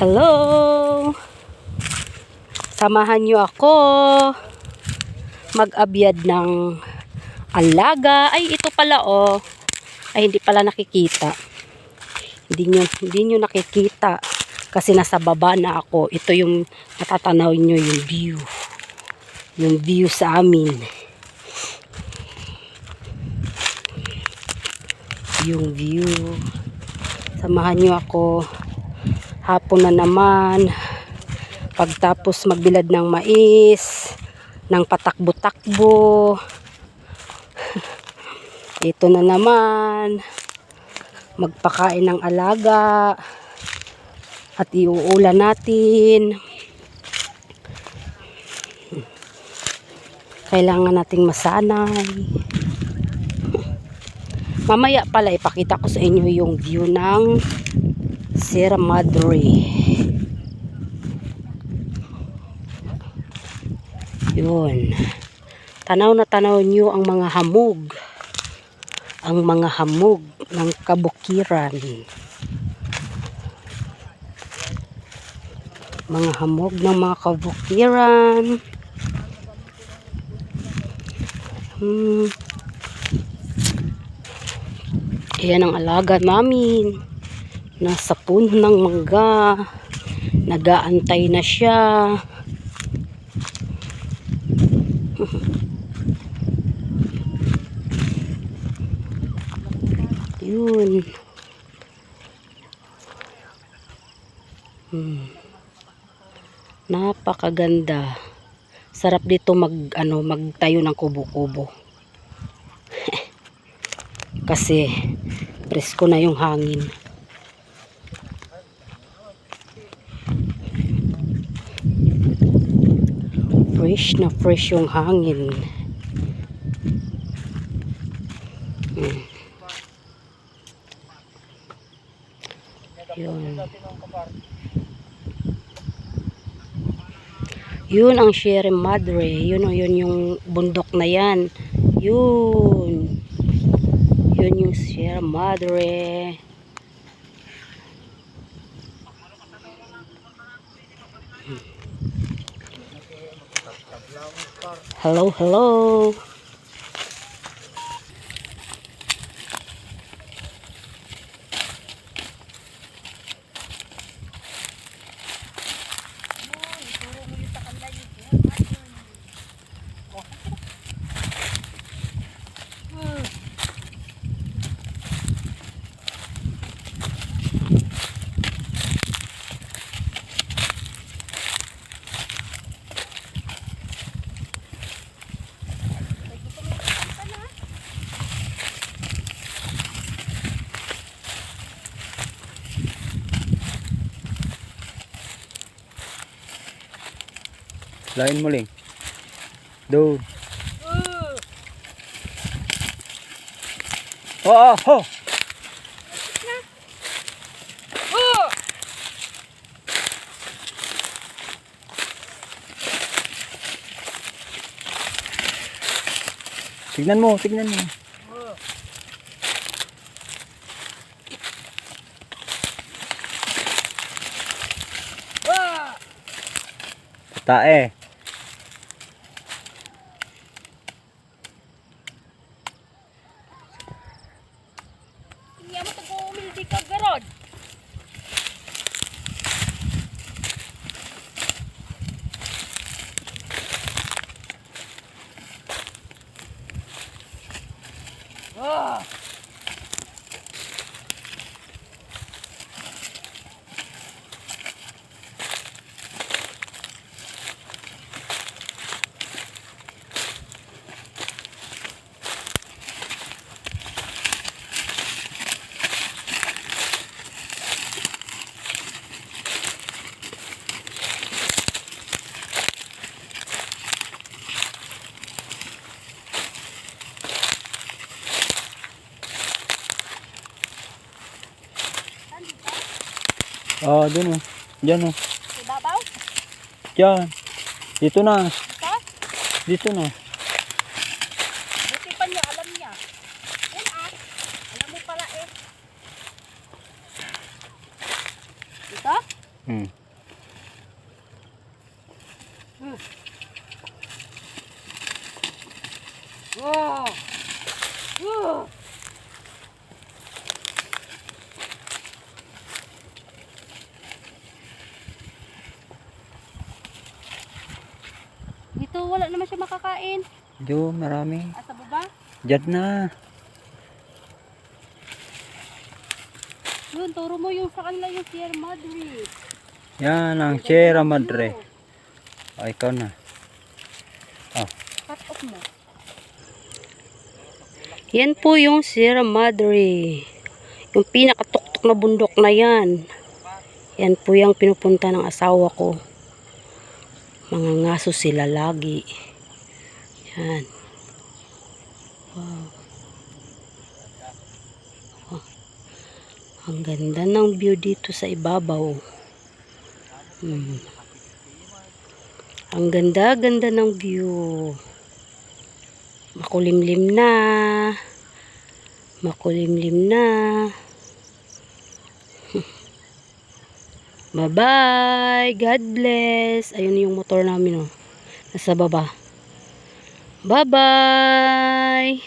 Hello! Samahan nyo ako mag-abyad ng alaga. Ay, ito pala oh. Ay, hindi pala nakikita. Hindi nyo nakikita kasi nasa baba na ako. Ito yung natatanaw nyo, yung view. Yung view sa amin. Yung view. Samahan nyo ako. Hapon na naman. Pagtapos magbilad ng mais, ng patakbo-takbo. Ito na naman. Magpakain ng alaga. At iuulan natin. Kailangan nating masanay. Mamaya pala ipakita ko sa inyo yung view ng Sierra Madre. Yun. Tanaw na tanaw nyo ang mga hamog. Ang mga hamog ng kabukiran. Mga hamog ng mga kabukiran. Ayan ang alaga namin. Nasa puno ng mangga. Nagaantay na siya. Yun. Napakaganda. Sarap dito magtayo ng kubo-kubo. Kasi presko na yung hangin. Fresh na fresh yung hangin. Yun. Yun ang Sierra Madre. Yun yung bundok na yan. Yun. Yun yung Sierra Madre. Hello, hello. Lain mo ling. Doon. Oh, ho. Tignan mo, tignan mo. Tae. Hindi mo tago-umildi ka, garod. Oh, doon oh. Diyan oh. Ibabaw? Diyan. Dito na. Ito? Dito na. Buti pa niya, alam niya. Yan alam mo pala eh. Ito? Hmm. Wow! Wow! Dito wala naman siya makakain. Jo, marami. Sa baba? Diyan na. Yun, turo mo yung sa kanila yung Sierra Madre. Yan ang Sierra Madre. O, ikaw na. Oh. Cut off mo. Yan po yung Sierra Madre. Yung pinakatuktok na bundok na yan. Yan po yung pinupunta ng asawa ko. Mga ngaso sila lagi. Yan. Wow. Oh. Ang ganda ng view dito sa ibabaw. Ang ganda-ganda ng view. Makulimlim na. Makulimlim na. Bye-bye. God bless. Ayun yung motor namin, oh. Nasa baba. Bye-bye.